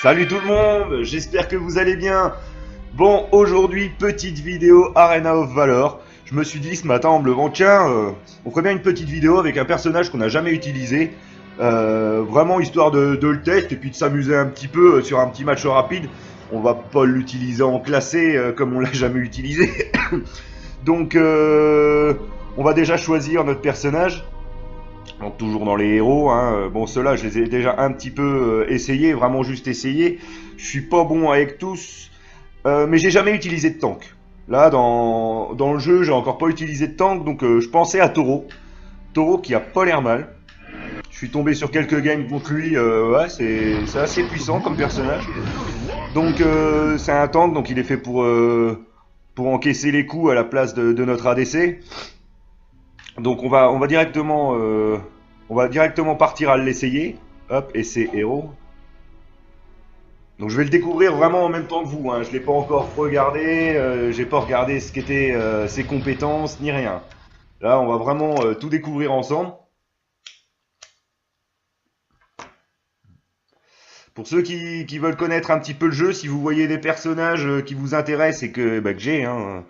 Salut tout le monde, j'espère que vous allez bien. Bon, aujourd'hui, petite vidéo Arena of Valor. Je me suis dit ce matin en me levant, tiens, on ferait bien une petite vidéo avec un personnage qu'on n'a jamais utilisé. Vraiment histoire de le test et puis de s'amuser un petit peu sur un petit match rapide. On va pas l'utiliser en classé comme on l'a jamais utilisé. Donc, on va déjà choisir notre personnage. Donc toujours dans les héros, hein. Bon ceux-là je les ai déjà un petit peu essayés, vraiment juste essayés. Je suis pas bon avec tous, mais j'ai jamais utilisé de tank. Là dans le jeu j'ai encore pas utilisé de tank, donc je pensais à Toro. Toro qui a pas l'air mal. Je suis tombé sur quelques games contre lui, ouais c'est assez puissant comme personnage. Donc c'est un tank, donc il est fait pour encaisser les coups à la place de notre ADC. Donc on va directement partir à l'essayer. Hop, essai héros. Donc je vais le découvrir vraiment en même temps que vous, hein. Je l'ai pas encore regardé, j'ai pas regardé ce qu'étaient ses compétences ni rien. Là, on va vraiment tout découvrir ensemble. Pour ceux qui veulent connaître un petit peu le jeu, si vous voyez des personnages qui vous intéressent et que j'ai, hein,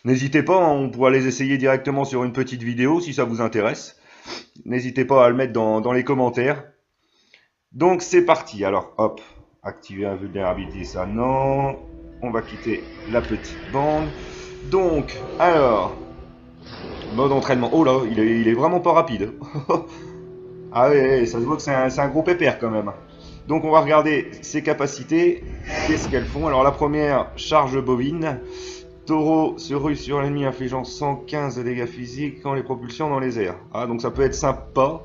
n'hésitez pas, hein, on pourra les essayer directement sur une petite vidéo si ça vous intéresse. N'hésitez pas à le mettre dans les commentaires. Donc c'est parti. Alors hop, activer la vulnérabilité, ça non. On va quitter la petite bande. Donc, alors, mode entraînement. Oh là, il est vraiment pas rapide. Ah ouais, ça se voit que c'est un gros pépère quand même. Donc on va regarder ses capacités. Qu'est-ce qu'elles font? Alors la première, charge bovine. Taureau se rue sur l'ennemi infligeant 115 de dégâts physiques en les propulsant dans les airs. Ah, donc ça peut être sympa.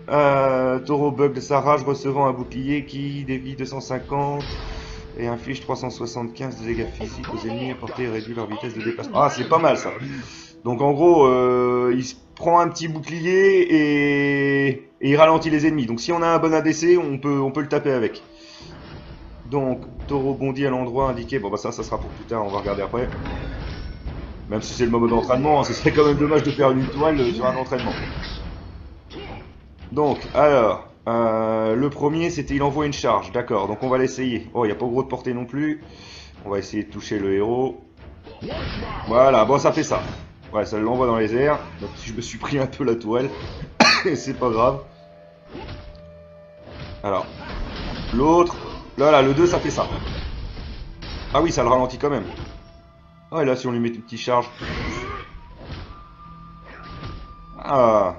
Taureau bug de sa rage recevant un bouclier qui dévie 250 et inflige 375 de dégâts physiques aux ennemis apportés et réduit leur vitesse de déplacement. Ah, c'est pas mal ça. Donc en gros, il se prend un petit bouclier et il ralentit les ennemis. Donc si on a un bon ADC, on peut le taper avec. Donc, Taureau bondit à l'endroit indiqué. Bon, bah ça sera pour plus tard, on va regarder après. Même si c'est le mode d'entraînement, hein, ce serait quand même dommage de faire une étoile sur un entraînement. Donc, alors, le premier, c'était il envoie une charge. D'accord, donc on va l'essayer. Oh, il n'y a pas gros de portée non plus. On va essayer de toucher le héros. Voilà, bon, ça fait ça. Ouais, ça l'envoie dans les airs. Donc, je me suis pris un peu la tourelle. C'est pas grave. Alors, l'autre. Là, le 2, ça fait ça. Ah oui, ça le ralentit quand même. Ah, et là, si on lui met une petite charge. Ah.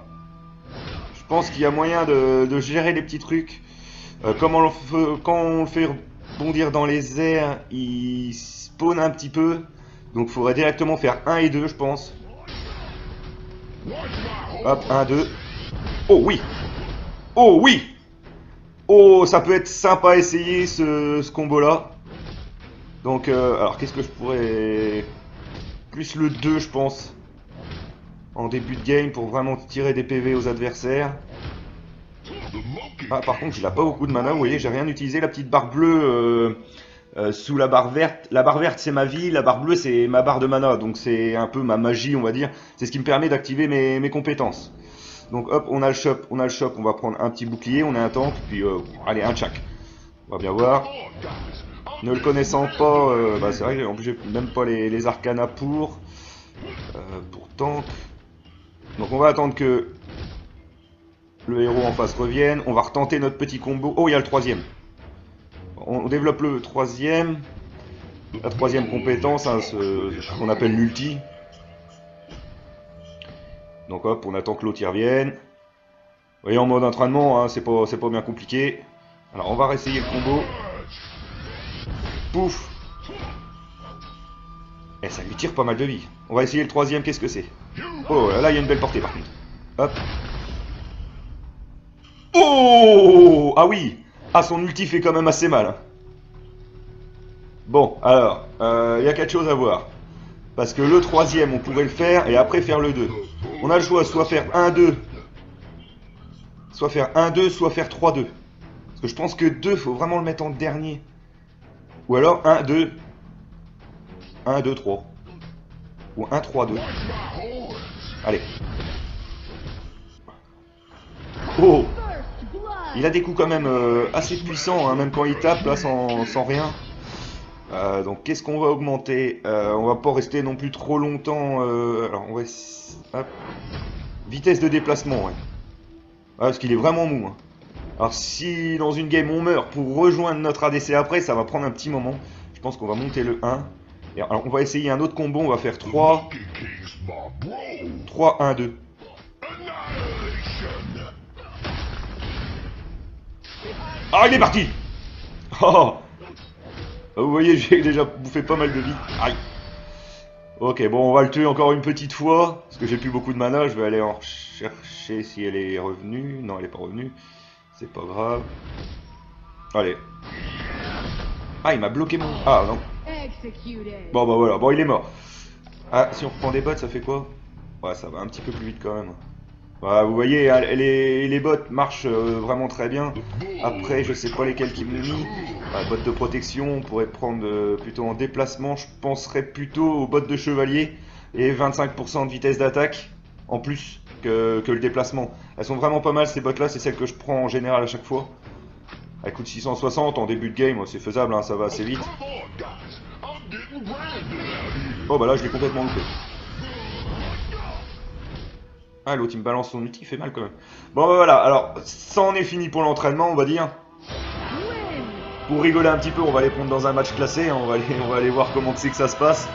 Je pense qu'il y a moyen de gérer les petits trucs. Quand on le fait bondir dans les airs, il spawn un petit peu. Donc, il faudrait directement faire 1 et 2, je pense. Hop, 1, 2. Oh oui! Oh oui! Oh, ça peut être sympa à essayer ce combo-là. Donc, alors qu'est-ce que je pourrais... Plus le 2, je pense. En début de game pour vraiment tirer des PV aux adversaires. Ah, par contre, il a pas beaucoup de mana. Vous voyez, j'ai rien utilisé. La petite barre bleue sous la barre verte. La barre verte, c'est ma vie. La barre bleue, c'est ma barre de mana. Donc, c'est un peu ma magie, on va dire. C'est ce qui me permet d'activer mes compétences. Donc hop, on a le shop, on va prendre un petit bouclier, on a un tank, puis allez, un de chaque. On va bien voir. Ne le connaissant pas, c'est vrai, en plus j'ai même pas les arcanas pour tank. Donc on va attendre que le héros en face revienne, on va retenter notre petit combo. Oh, il y a le troisième. On développe le troisième. La troisième compétence, hein, ce qu'on appelle l'ulti. Donc hop, on attend que l'autre y revienne. Vous voyez, en mode entraînement, hein, c'est pas bien compliqué. Alors on va réessayer le combo. Pouf. Et ça lui tire pas mal de vie. On va essayer le troisième, qu'est-ce que c'est? Oh, là il y a une belle portée par contre. Hop. Oh. Ah oui. Ah, son ulti fait quand même assez mal, hein. Bon, alors, il y a quelque chose à voir. Parce que le troisième, on pourrait le faire et après faire le 2. On a le choix, soit faire 1-2. Soit faire 1-2, soit faire 3-2. Parce que je pense que 2, faut vraiment le mettre en dernier. Ou alors 1-2. 1-2-3. Ou 1-3-2. Allez. Oh. Il a des coups quand même assez puissants, hein, même quand il tape là sans rien. Donc qu'est-ce qu'on va augmenter? On va pas rester non plus trop longtemps. Alors on va... Hop. Vitesse de déplacement, ouais. Ah, parce qu'il est vraiment mou. Hein. Alors si dans une game on meurt pour rejoindre notre ADC après, ça va prendre un petit moment. Je pense qu'on va monter le 1. Et alors on va essayer un autre combo, on va faire 3, 3, 1, 2. Ah, il est parti. Oh. Vous voyez, j'ai déjà bouffé pas mal de vie. Aïe. Ok, bon, on va le tuer encore une petite fois, parce que j'ai plus beaucoup de mana, je vais aller en chercher si elle est revenue. Non, elle est pas revenue. C'est pas grave. Allez. Ah, il m'a bloqué mon... Ah, non. Bon, bah voilà, bon, il est mort. Ah, si on reprend des bots, ça fait quoi? Ouais, ça va un petit peu plus vite quand même. Voilà, vous voyez, les bots marchent vraiment très bien. Après, je sais pas lesquels qui m'ont mis. Bots de protection, on pourrait prendre plutôt en déplacement. Je penserais plutôt aux bots de chevalier. Et 25% de vitesse d'attaque en plus que le déplacement. Elles sont vraiment pas mal ces bots là, c'est celles que je prends en général à chaque fois. Elles coûtent 660 en début de game, c'est faisable, hein, ça va assez vite. Oh bah là je l'ai complètement loupé. Ah, l'autre il me balance son ulti, il fait mal quand même. Bon bah voilà, alors ça en est fini pour l'entraînement on va dire. Pour rigoler un petit peu, on va les prendre dans un match classé, hein, on va aller voir comment c'est que ça se passe.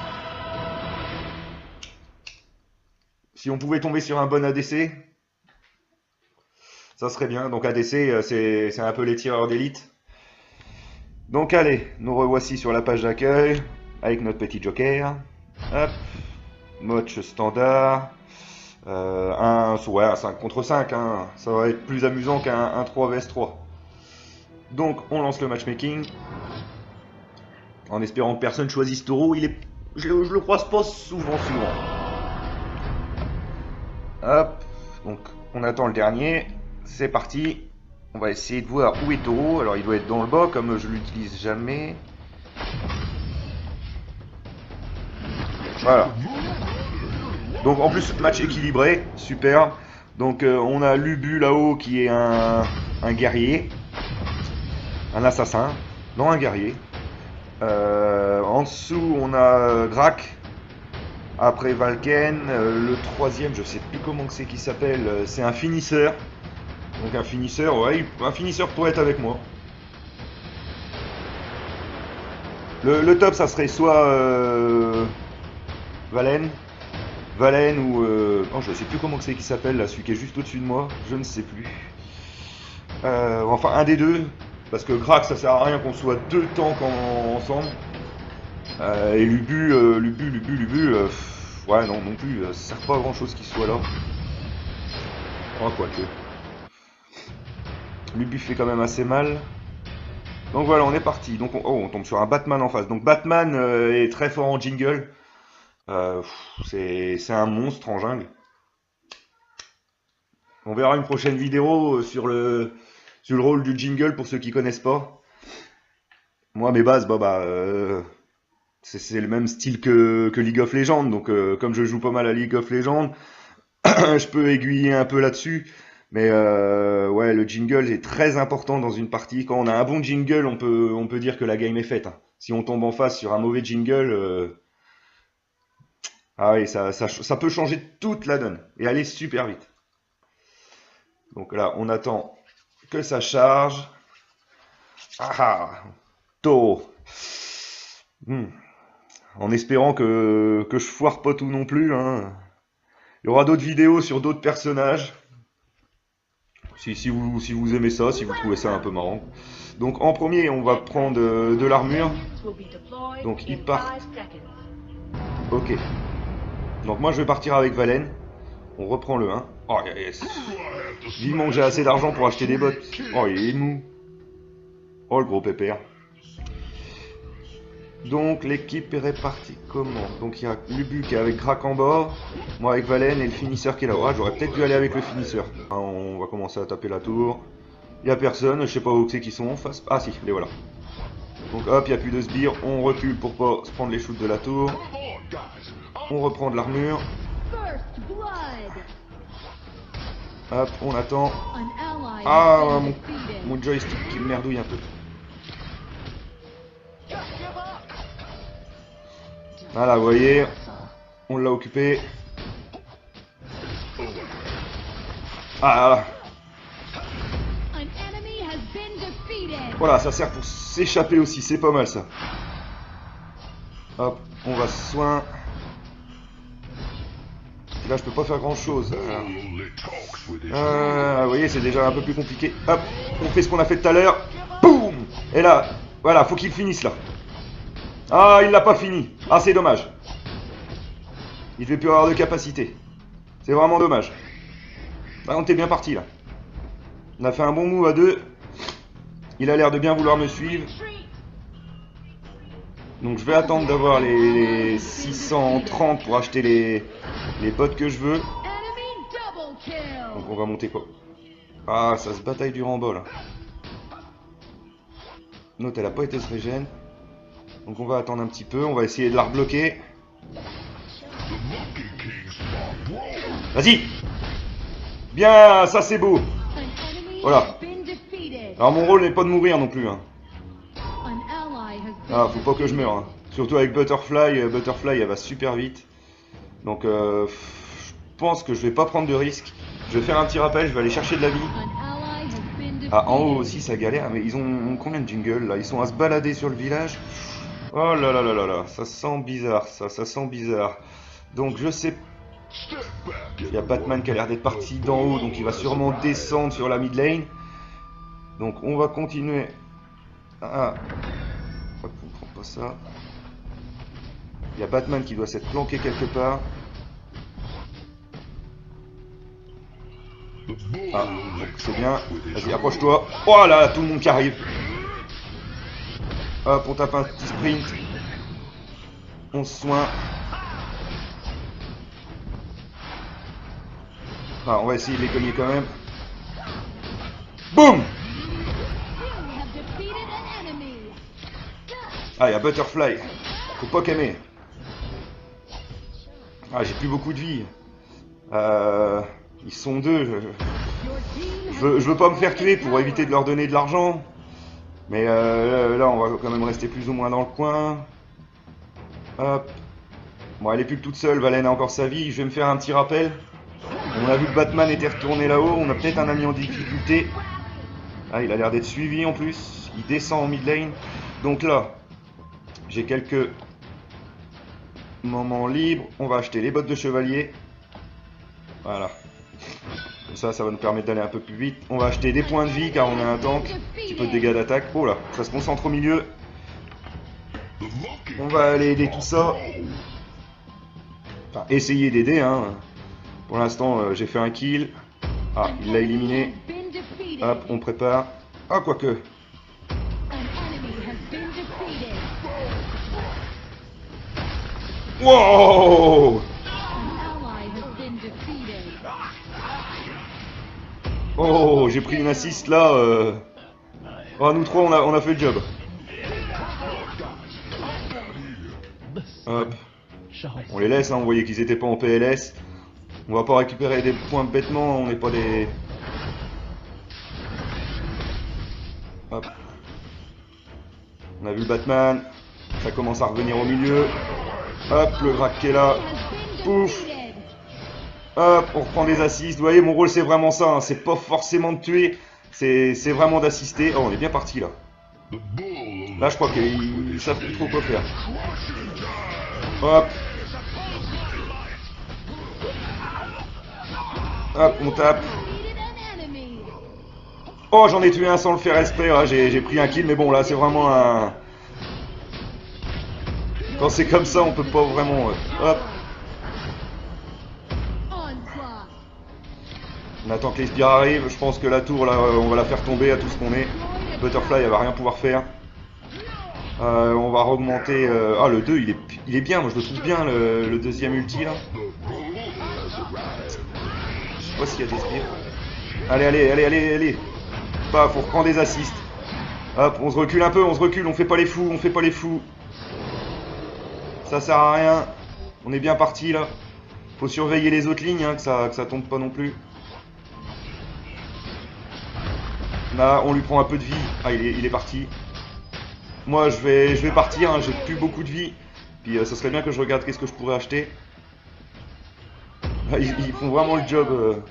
Si on pouvait tomber sur un bon ADC, ça serait bien. Donc ADC, c'est un peu les tireurs d'élite. Donc allez, nous revoici sur la page d'accueil, avec notre petit joker. Hop, match standard. Un 5 contre 5, hein. Ça va être plus amusant qu'un 3 vs 3. Donc on lance le matchmaking. En espérant que personne choisisse Taureau, je le croise pas souvent. Hop, donc on attend le dernier. C'est parti. On va essayer de voir où est Taureau. Alors il doit être dans le bas, comme je l'utilise jamais. Voilà. Donc en plus match équilibré, super. Donc on a Lubu là-haut qui est un guerrier, un assassin, non un guerrier. En dessous on a Grak, après Valken, le troisième je sais plus comment c'est qu'il s'appelle, c'est un finisseur. Donc un finisseur, ouais, un finisseur pourrait être avec moi. Le top ça serait soit Valen ou... Oh, je sais plus comment c'est qui s'appelle, là, celui qui est juste au-dessus de moi, je ne sais plus. Enfin, un des deux, parce que Grak, ça sert à rien qu'on soit deux tanks ensemble. Et Lubu, ouais, non plus, ça sert pas à grand-chose qu'il soit là. Oh, quoique. Lubu fait quand même assez mal. Donc voilà, on est parti. Donc on tombe sur un Batman en face. Donc Batman est très fort en jingle. C'est un monstre en jungle. On verra une prochaine vidéo sur le rôle du jingle pour ceux qui connaissent pas. Moi mes bases, c'est le même style que League of Legends. Donc comme je joue pas mal à League of Legends, je peux aiguiller un peu là-dessus. Mais ouais, le jingle est très important dans une partie. Quand on a un bon jingle, on peut dire que la game est faite. Hein. Si on tombe en face sur un mauvais jingle, ah oui, ça peut changer toute la donne et aller super vite. Donc là, on attend que ça charge. Ah, taureau. En espérant que je foire pas tout non plus. Hein. Il y aura d'autres vidéos sur d'autres personnages. Si vous aimez ça, si vous trouvez ça un peu marrant. Donc en premier, on va prendre de l'armure. Donc il part. Ok. Donc moi je vais partir avec Valen. On reprend le 1. Oh yes. Vivement que j'ai assez d'argent pour acheter des bottes. Oh il est mou. Oh le gros pépère. Donc l'équipe est répartie comment? Donc il y a Lubu qui est avec Grak en bas, moi avec Valen et le finisseur qui est là. Ah, j'aurais peut-être dû aller avec le finisseur. Ah, on va commencer à taper la tour. Il n'y a personne, je sais pas où c'est qu'ils sont en face. Ah si, les voilà. Donc hop, il n'y a plus de sbires, on recule pour pas se prendre les shoots de la tour. On reprend de l'armure. Hop, on attend. An ally Ah, has been defeated. mon joystick qui me merdouille un peu. Voilà, vous voyez, on l'a occupé. Ah, An enemy has been defeated. voilà, ça sert pour s'échapper aussi, c'est pas mal ça. Hop, on va soin. Là, je peux pas faire grand chose. Vous voyez, c'est déjà un peu plus compliqué. Hop, on fait ce qu'on a fait tout à l'heure. Boum. Et là, voilà, faut qu'il finisse là. Ah, il l'a pas fini. Ah, c'est dommage. Il ne fait plus avoir de capacité. C'est vraiment dommage. Là, on était bien parti là. On a fait un bon move à deux. Il a l'air de bien vouloir me suivre. Donc je vais attendre d'avoir les 630 pour acheter les bottes que je veux. Enemy double kill. Donc on va monter quoi. Ah, ça se bataille du Rambo là. Note, elle a pas été se régène. Donc on va attendre un petit peu. On va essayer de la rebloquer. Vas-y. Bien, ça c'est beau. An enemy Voilà. has been defeated. Alors mon rôle n'est pas de mourir non plus. Hein. An ally has been Ah, faut pas que je meure. Hein. Surtout avec Butterfly. Butterfly, elle va super vite. Donc je pense que je vais pas prendre de risque. Je vais faire un petit rappel, je vais aller chercher de la vie. An ally has been defeated. Ah, en haut aussi ça galère, mais ils ont combien de jingles là? Ils sont à se balader sur le village. Oh là là là là là, ça sent bizarre, ça sent bizarre. Donc je sais... Il y a Batman qui a l'air d'être parti d'en haut, donc il va sûrement descendre sur la mid lane. Donc on va continuer. Ah, hop, on prend pas ça. Il y a Batman qui doit s'être planqué quelque part. Ah, donc c'est bien. Vas-y, approche-toi. Oh là là, tout le monde qui arrive. Hop, on tape un petit sprint. On se soigne. Ah, on va essayer de les cogner quand même. Boum! You have defeated an enemy. Ah, il y a Butterfly. Faut pas qu'aimer. Ah, j'ai plus beaucoup de vie. Ils sont deux. Your team Je veux pas me faire tuer pour éviter de leur donner de l'argent. Mais là, on va quand même rester plus ou moins dans le coin. Hop. Bon, elle est plus que toute seule. Valène a encore sa vie. Je vais me faire un petit rappel. On a vu que Batman était retourné là-haut. On a peut-être un ami en difficulté. Ah, il a l'air d'être suivi en plus. Il descend en mid lane. Donc là, j'ai quelques moments libres. On va acheter les bottes de chevalier. Voilà. Comme ça va nous permettre d'aller un peu plus vite. On va acheter des points de vie car on a un tank. Un petit peu de dégâts d'attaque. Oh là, ça se concentre au milieu. On va aller aider tout ça. Enfin, essayer d'aider, hein. Pour l'instant, j'ai fait un kill. Ah, il l'a éliminé. has been defeated. Hop, on prépare. Ah, quoique. An enemy has been defeated. Wow! An ally has been defeated. Oh, j'ai pris une assist là. Oh, nous trois, on a fait le job. Hop. On les laisse, hein. On voyait qu'ils étaient pas en PLS. On va pas récupérer des points bêtement, on n'est pas des... Hop. On a vu le Batman. Ça commence à revenir au milieu. Hop, le Grack qui est là. Pouf. Hop, on reprend des assists. Vous voyez, mon rôle c'est vraiment ça. Hein. C'est pas forcément de tuer. C'est vraiment d'assister. Oh, on est bien parti là. Là, je crois qu'ils savent plus trop quoi faire. Hop. Hop, on tape. Oh, j'en ai tué un sans le faire exprès. Ouais, j'ai pris un kill, mais bon, là, c'est vraiment un... Quand c'est comme ça, on peut pas vraiment... Hop. On attend que les sbires arrivent. Je pense que la tour, là, on va la faire tomber à tout ce qu'on est. Butterfly, elle va rien pouvoir faire. On va augmenter... Ah, le 2, il est bien. Moi, je le trouve bien, le deuxième ulti, là. Je sais pas s'il y a des sbires. Allez. Pas, faut reprendre des assists. Hop, on se recule un peu, on fait pas les fous, Ça sert à rien. On est bien parti là. Faut surveiller les autres lignes, hein, que ça tombe pas non plus. Là, on lui prend un peu de vie. Ah, il est parti. Moi, je vais partir. Hein. J'ai plus beaucoup de vie. Puis, ça serait bien que je regarde qu'est-ce que je pourrais acheter. Ah, ils font vraiment le job.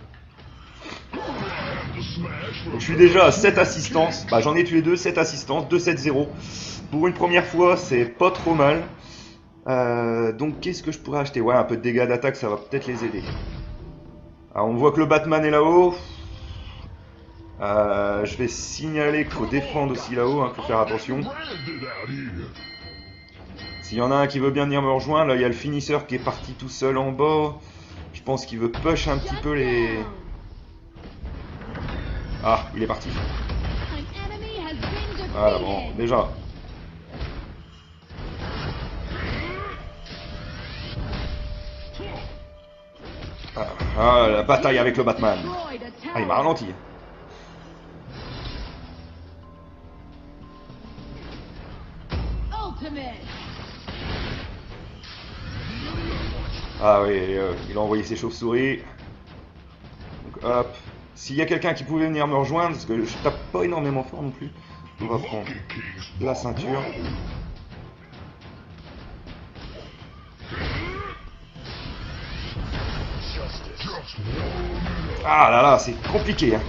Donc, je suis déjà à 7 assistances. Bah, j'en ai tué 2, 7 assistances, 2-7-0. Pour une première fois, c'est pas trop mal. Donc, qu'est-ce que je pourrais acheter? Ouais, un peu de dégâts d'attaque, ça va peut-être les aider. Alors, on voit que le Batman est là-haut. Je vais signaler qu'il faut défendre aussi là-haut, hein, faut faire attention. S'il y en a un qui veut bien venir me rejoindre, là il y a le finisseur qui est parti tout seul en bas. Je pense qu'il veut push un petit peu les... Ah, il est parti. Voilà, bon, déjà. Ah, la bataille avec le Batman. Ah, il m'a ralenti. Ah oui, il a envoyé ses chauves-souris. Donc hop. S'il y a quelqu'un qui pouvait venir me rejoindre, parce que je tape pas énormément fort non plus, on va prendre la ceinture. Ah là là, c'est compliqué, hein.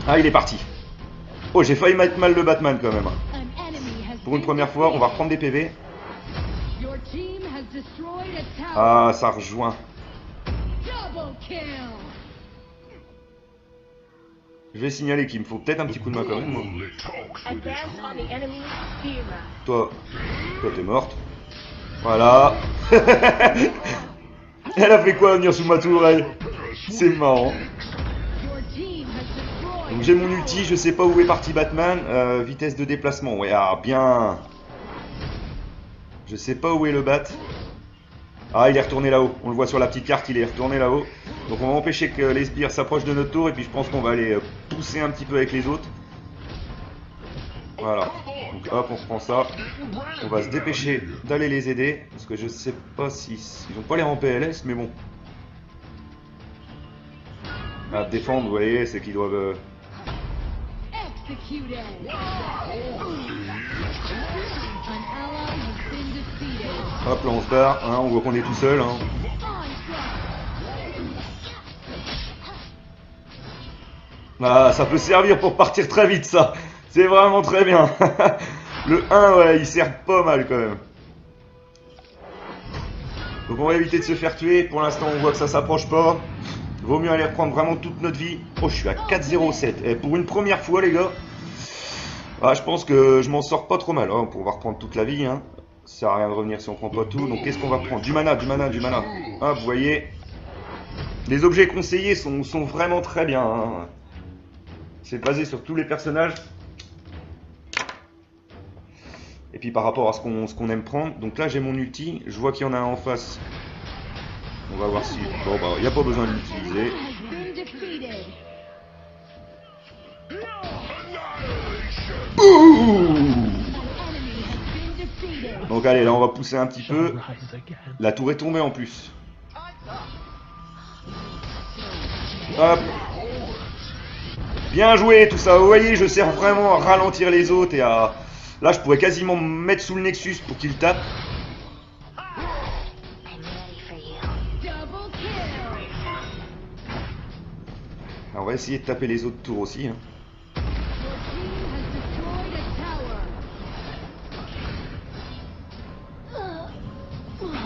Ah, il est parti. Oh, j'ai failli mettre mal le Batman quand même. Pour une première fois, on va reprendre des PV. Ah, ça rejoint. Je vais signaler qu'il me faut peut-être un petit coup de main quand même. Toi t'es morte. Voilà. Elle a fait quoi venir sous ma tourelle? C'est marrant. Donc j'ai mon ulti, je sais pas où est parti Batman. Vitesse de déplacement, ouais, ah, bien. Je sais pas où est le Bat. Ah, il est retourné là-haut. On le voit sur la petite carte, il est retourné là-haut. Donc on va empêcher que les sbires s'approchent de notre tour. Et puis je pense qu'on va aller pousser un petit peu avec les autres. Voilà. Donc hop, on reprend ça. On va se dépêcher d'aller les aider. Parce que je sais pas s'ils ont pas l'air en PLS, mais bon. À défendre, vous voyez, c'est qu'ils doivent... Hop, là on se barre, hein, on voit qu'on est tout seul. Hein. Ah, ça peut servir pour partir très vite, ça. C'est vraiment très bien. Le 1, ouais, il sert pas mal quand même. Donc on va éviter de se faire tuer. Pour l'instant, on voit que ça s'approche pas. Vaut mieux aller reprendre vraiment toute notre vie. Oh, je suis à 4-0-7. Et pour une première fois, les gars, ah, je pense que je m'en sors pas trop mal. Hein, on va reprendre toute la vie. Hein. Ça sert à rien de revenir si on prend pas tout. Donc qu'est-ce qu'on va prendre? Du mana, du mana, du mana. Ah, vous voyez, les objets conseillés sont vraiment très bien. Hein. C'est basé sur tous les personnages. Et puis par rapport à ce qu'on aime prendre. Donc là, j'ai mon ulti. Je vois qu'il y en a un en face. On va voir si... Bon, bah, il n'y a pas besoin de l'utiliser. Donc allez, là on va pousser un petit peu. La tour est tombée en plus. Hop. Bien joué tout ça. Vous voyez, je sers vraiment à ralentir les autres et à... Là je pourrais quasiment me mettre sous le Nexus pour qu'il tape. Alors, on va essayer de taper les autres tours aussi. Hein.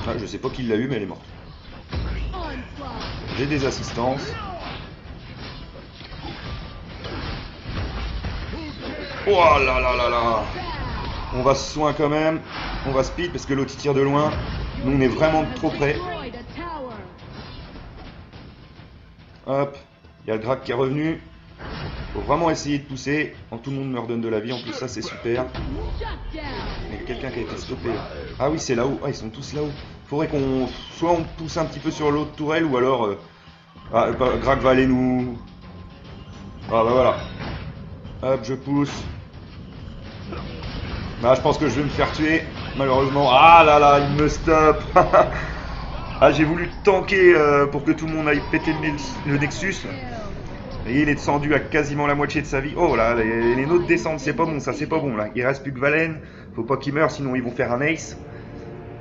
Ah, je sais pas qui l'a eu, mais elle est morte. J'ai des assistances. Oh là là là là. On va se soin quand même. On va speed parce que l'autre tire de loin. Nous on est vraiment trop près. Hop. Il y a le Drac qui est revenu. Faut vraiment essayer de pousser. Tout le monde me redonne de la vie. En plus ça c'est super. Il y a quelqu'un qui a été stoppé. Ah oui c'est là-haut. Ah ils sont tous là-haut. Faudrait qu'on... Soit on pousse un petit peu sur l'autre tourelle. Ou alors... Drac va aller nous... Ah bah voilà. Hop je pousse. Là je pense que je vais me faire tuer. Malheureusement. Ah là là il me stoppe. Ah, j'ai voulu tanker pour que tout le monde aille péter le Nexus. Et il est descendu à quasiment la moitié de sa vie. Oh là, les nôtres descendent, c'est pas bon ça, c'est pas bon là. Il reste plus que Valen, faut pas qu'il meure sinon ils vont faire un ace.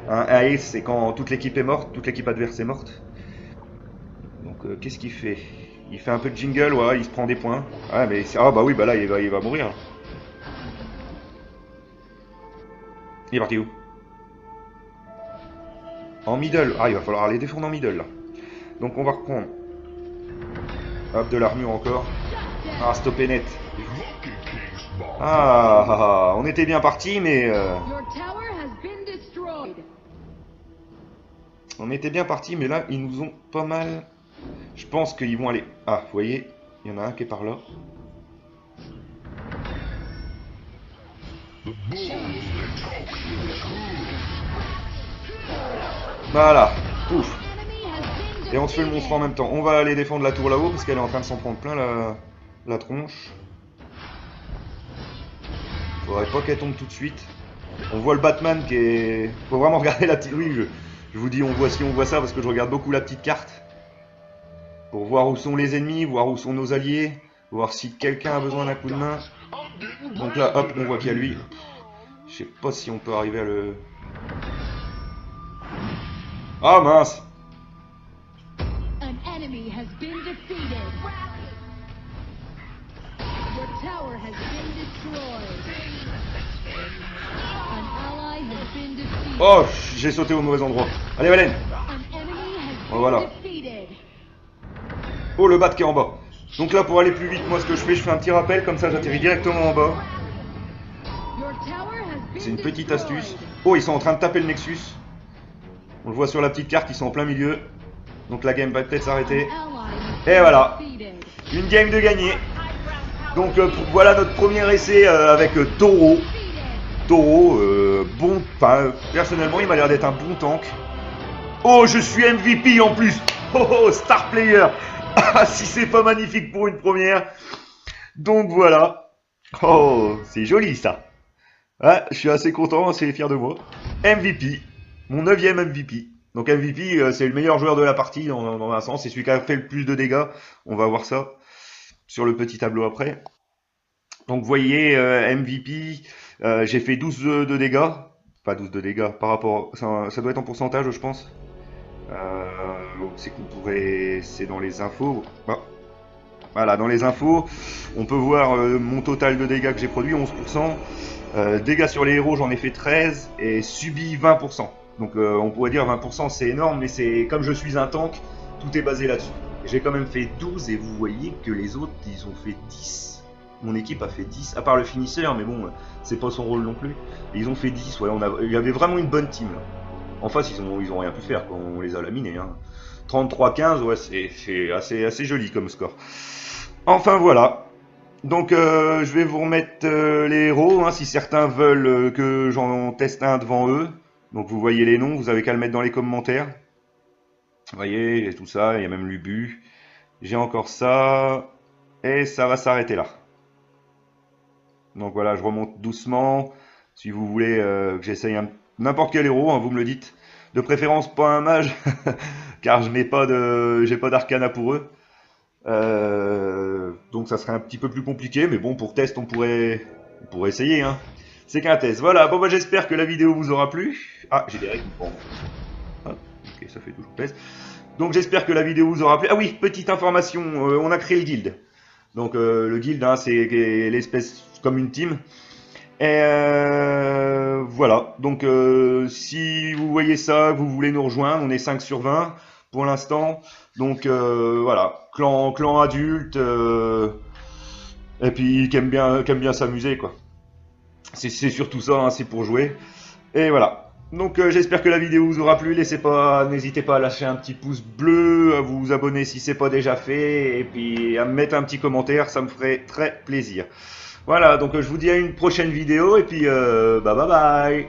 Un ace c'est quand toute l'équipe est morte, toute l'équipe adverse est morte. Donc qu'est-ce qu'il fait? Il fait un peu de jingle, ouais, il se prend des points. Ah mais ah bah oui, bah là il va mourir. Il est parti où? En middle. Ah, il va falloir aller défendre en middle là. Donc on va reprendre. Hop, de l'armure encore. Ah, stopper net. Ah, on était bien parti, mais... Your tower has been destroyed. On était bien parti, mais là, ils nous ont pas mal... Je pense qu'ils vont aller... Ah, vous voyez, il y en a un qui est par là. Voilà, pouf. Et on se fait le monstre en même temps. On va aller défendre la tour là-haut, parce qu'elle est en train de s'en prendre plein la tronche. Faudrait pas qu'elle tombe tout de suite. On voit le Batman qui est... Faut vraiment regarder la petite... Oui, je vous dis on voit ci, on voit ça, parce que je regarde beaucoup la petite carte. Pour voir où sont les ennemis, voir où sont nos alliés, voir si quelqu'un a besoin d'un coup de main. Donc là, hop, on voit qu'il y a lui. Je sais pas si on peut arriver à le... Ah mince! An enemy has been defeated. Your tower has been destroyed. An ally has been defeated. Oh, j'ai sauté au mauvais endroit. Allez, Valen! An enemy has been Voilà. defeated. Oh, le bat qui est en bas. Donc là, pour aller plus vite, moi, ce que je fais un petit rappel, comme ça, j'atterris directement en bas. Your tower has been C'est une petite destroyed. astuce. Oh, ils sont en train de taper le Nexus. On le voit sur la petite carte, ils sont en plein milieu. Donc la game va peut-être s'arrêter. Et voilà, une game de gagné. Donc voilà notre premier essai avec Toro. Toro, bon, enfin personnellement il m'a l'air d'être un bon tank. Oh, je suis MVP en plus. Oh, oh, star player. Ah, si c'est pas magnifique pour une première. Donc voilà. Oh, c'est joli ça. Ah, je suis assez content, assez fier de moi. MVP, mon 9ème MVP. Donc MVP, c'est le meilleur joueur de la partie dans un sens. C'est celui qui a fait le plus de dégâts. On va voir ça sur le petit tableau après. Donc vous voyez, MVP, j'ai fait 12 de dégâts. Pas 12 de dégâts par rapport... Ça doit être en pourcentage, je pense. C'est qu'on pourrait... C'est dans les infos. Ah. Voilà, dans les infos, on peut voir mon total de dégâts que j'ai produit, 11%. Dégâts sur les héros, j'en ai fait 13 et subi 20%. Donc on pourrait dire 20% c'est énorme, mais c'est comme je suis un tank, tout est basé là-dessus. J'ai quand même fait 12 et vous voyez que les autres ils ont fait 10. Mon équipe a fait 10, à part le finisseur, mais bon, c'est pas son rôle non plus. Ils ont fait 10, ouais, il y avait vraiment une bonne team là. En face, ils ont rien pu faire, quoi. On les a laminés. Hein. 33-15, ouais, c'est assez joli comme score. Enfin voilà. Donc je vais vous remettre les héros, hein, si certains veulent que j'en teste un devant eux. Donc vous voyez les noms, vous avez qu'à le mettre dans les commentaires. Vous voyez, et tout ça, il y a même l'Ubu. J'ai encore ça, et ça va s'arrêter là. Donc voilà, je remonte doucement. Si vous voulez que j'essaye n'importe quel héros, hein, vous me le dites. De préférence pas un mage, car je n'ai pas d'arcana pour eux. Donc ça serait un petit peu plus compliqué, mais bon, pour test, on pourrait essayer. Hein. C'est qu'un test. Voilà, bon, bah, j'espère que la vidéo vous aura plu. Ah, j'ai des récompenses. Ah, ok, ça fait toujours plaisir. Donc j'espère que la vidéo vous aura plu. Ah oui, petite information, on a créé le guild. Donc le guild, hein, c'est l'espèce comme une team. Et voilà, donc si vous voyez ça, vous voulez nous rejoindre, on est 5 sur 20 pour l'instant. Donc voilà, clan adulte, et puis qui aime bien s'amuser, quoi. C'est surtout ça, hein, c'est pour jouer. Et voilà. Donc j'espère que la vidéo vous aura plu. N'hésitez pas à lâcher un petit pouce bleu, à vous abonner si c'est pas déjà fait, et puis à me mettre un petit commentaire, ça me ferait très plaisir. Voilà, donc je vous dis à une prochaine vidéo, et puis bye bye.